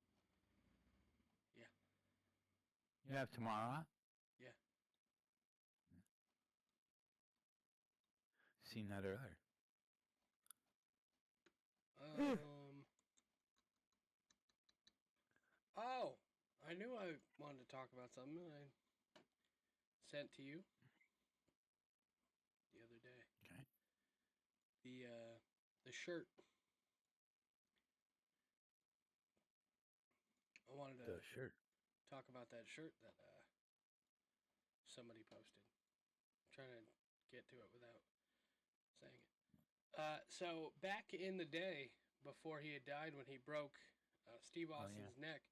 Yeah. You have tomorrow off? Yeah. Seen that earlier. Oh, I knew I wanted to talk about something I sent to you the other day. Okay. The shirt. I wanted to The shirt. talk about that shirt that somebody posted. I'm trying to get to it without saying it. So back in the day, before he had died, when he broke Steve Austin's neck,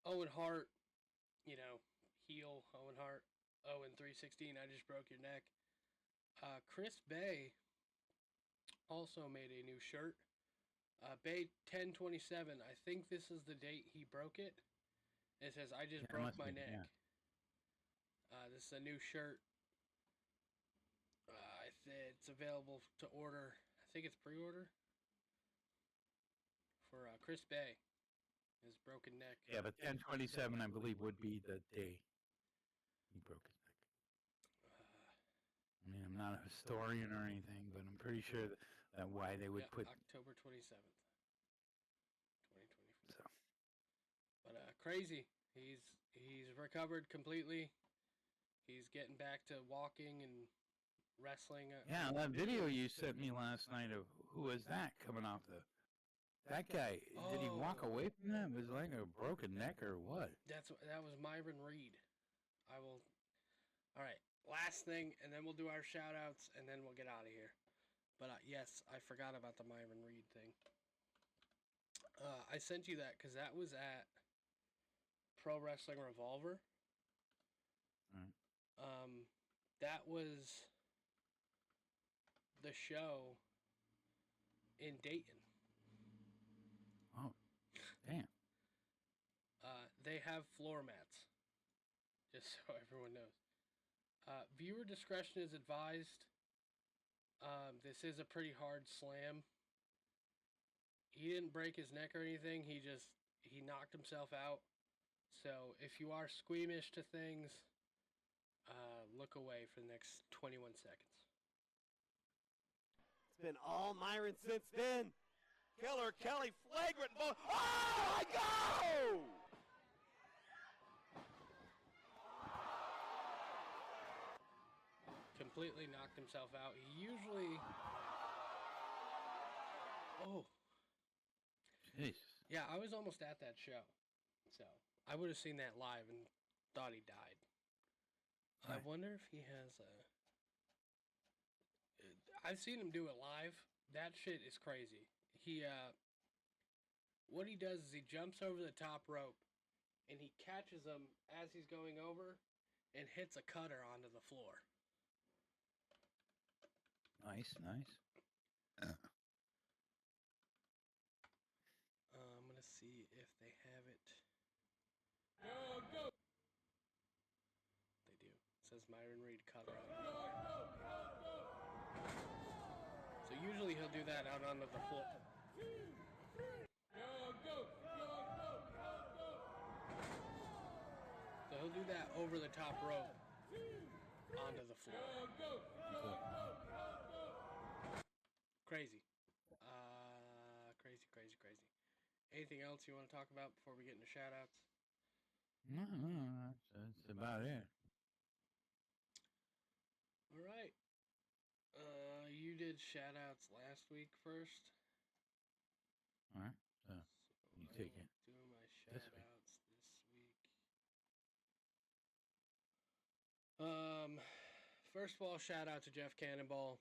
Owen Hart, heel Owen Hart, Owen 316. I just broke your neck. Chris Bay also made a new shirt. Bay 1027. I think this is the date he broke it. It says, "I just broke my neck." Yeah. This is a new shirt. It's available to order. I think it's pre-order for Chris Bay. His broken neck. Yeah, but 10/27, I believe, would be the day he broke his neck. I mean, I'm not a historian or anything, but I'm pretty sure that why they would put October 27th, 2024. So. But crazy. He's recovered completely. He's getting back to walking and wrestling. Yeah, that video you sent me last night of who was that coming off the. That guy, did he walk away from that? Was it like a broken neck or what? That was Myron Reed. All right, last thing, and then we'll do our shout-outs, and then we'll get out of here. But yes, I forgot about the Myron Reed thing. I sent you that because that was at Pro Wrestling Revolver. Right. That was the show in Dayton. Oh, damn. They have floor mats, just so everyone knows. Viewer discretion is advised. This is a pretty hard slam. He didn't break his neck or anything. He knocked himself out. So if you are squeamish to things, look away for the next 21 seconds. It's been all Myron since then. Killer Kelly flagrant ball. Oh, I go! Completely knocked himself out. He usually... Oh. Jeez. Yeah, I was almost at that show. So, I would have seen that live and thought he died. Right. I wonder if he has a... I've seen him do it live. That shit is crazy. What he does is he jumps over the top rope and he catches him as he's going over and hits a cutter onto the floor. Nice. I'm going to see if they have it. Go! They do. It says Myron Reed cutter on it. So usually he'll do that out onto the floor. So he'll do that over the top rope onto the floor. Crazy. Crazy. Anything else you want to talk about before we get into shout-outs? No, that's about it. did shout outs last week first. All right. So you I take will it. do my shout This week. outs this week. First of all, shout out to Jeff Cannonball.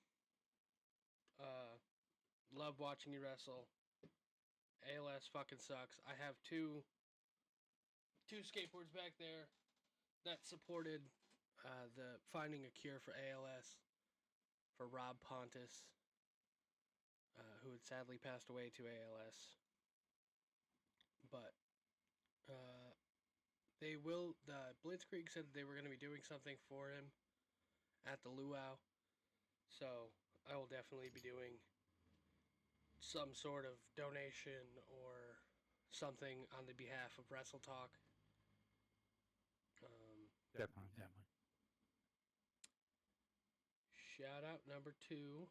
Love watching you wrestle. ALS fucking sucks. I have two skateboards back there that supported the finding a cure for ALS for Rob Pontus, who had sadly passed away to ALS. But the Blitzkrieg said they were going to be doing something for him at the luau, so I will definitely be doing some sort of donation or something on the behalf of Wrestle Talk. Definitely. Shout out number 2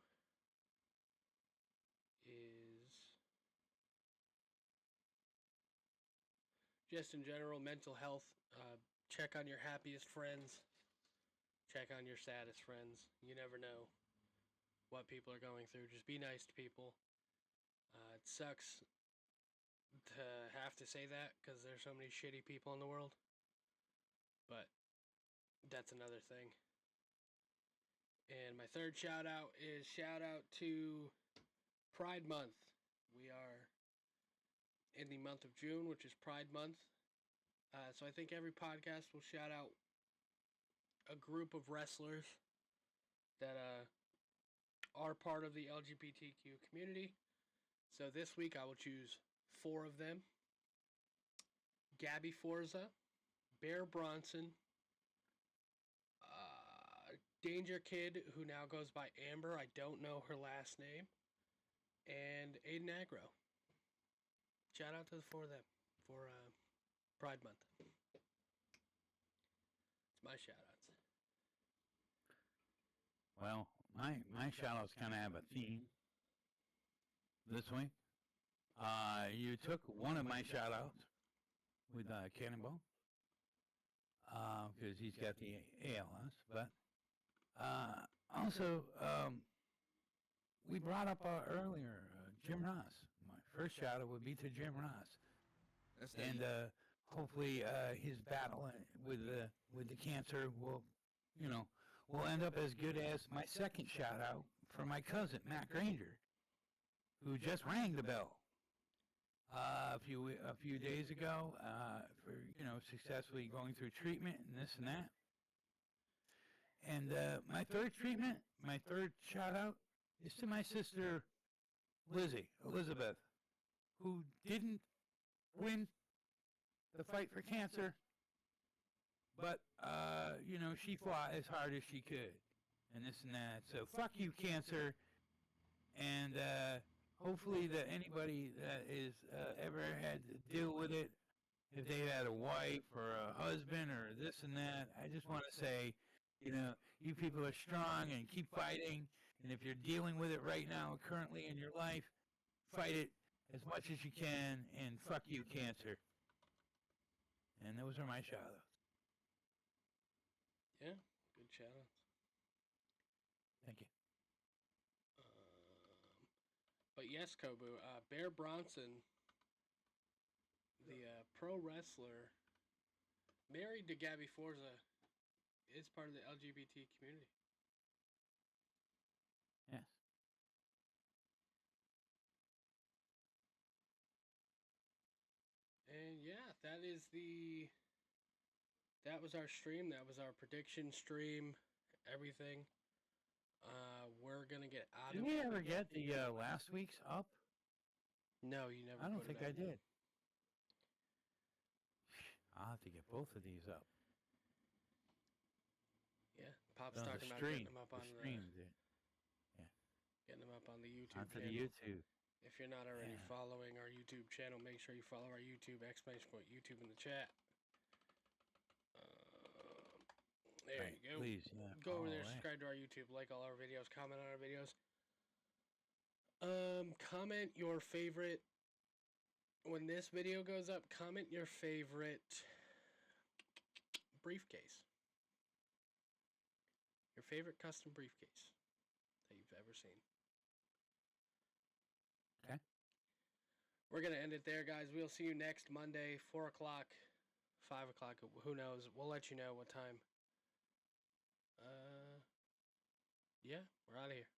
is just in general mental health. Check on your happiest friends. Check on your saddest friends. You never know what people are going through. Just be nice to people. It sucks to have to say that because there's so many shitty people in the world. But that's another thing. And my third shout out is shout out to Pride Month. We are in the month of June, which is Pride Month. So I think every podcast will shout out a group of wrestlers that are part of the LGBTQ community. So this week I will choose 4 of them. Gabby Forza, Bear Bronson, Danger Kid, who now goes by Amber, I don't know her last name, and Aiden Agro. Shout out to the 4 of them for Pride Month. It's my shout outs. Well, my shout outs kind of have a theme this week. You took one of my shout outs with Cannonball because he's got the ALS, but also we brought up earlier Jim Ross. My first shout out would be to Jim Ross, and hopefully his battle with the cancer will end up as good as my second shout out for my cousin Matt Granger, who just rang the bell a few days ago for successfully going through treatment and this and that. And my third shout out is to my sister Elizabeth, who didn't win the fight for cancer, but she fought as hard as she could, and this and that. So fuck you, cancer, and hopefully that anybody that is ever had to deal with it, if they had a wife or a husband or this and that, I just want to say, you people are strong and keep fighting. And if you're dealing with it right now, currently in your life, fight it as much as you can, and fuck you, cancer. And those are my shout-outs. Yeah, good shout outs. Thank you. But yes, Kobu, Bear Bronson, the pro wrestler, married to Gabby Forza, is part of the LGBT community. Yes. And yeah, that was our stream. That was our prediction stream. Everything. We're gonna get out Did of. we ever get the last week's up? No, you never. I don't put think it I up. did. I'll have to get both of these up. Yeah, Pop's No, talking the about stream. getting them up The on stream. getting them up on the YouTube Onto channel. the YouTube. If you're not already Yeah. following our YouTube channel, make sure you follow our YouTube, !YouTube in the chat. There Right, you go. please, yeah, Go over follow there, away. subscribe to our YouTube, like all our videos, comment on our videos. Comment your favorite. When this video goes up, comment your favorite briefcase. Your favorite custom briefcase that you've ever seen. We're going to end it there, guys. We'll see you next Monday, 4 o'clock, 5 o'clock. Who knows? We'll let you know what time. Yeah, we're out of here.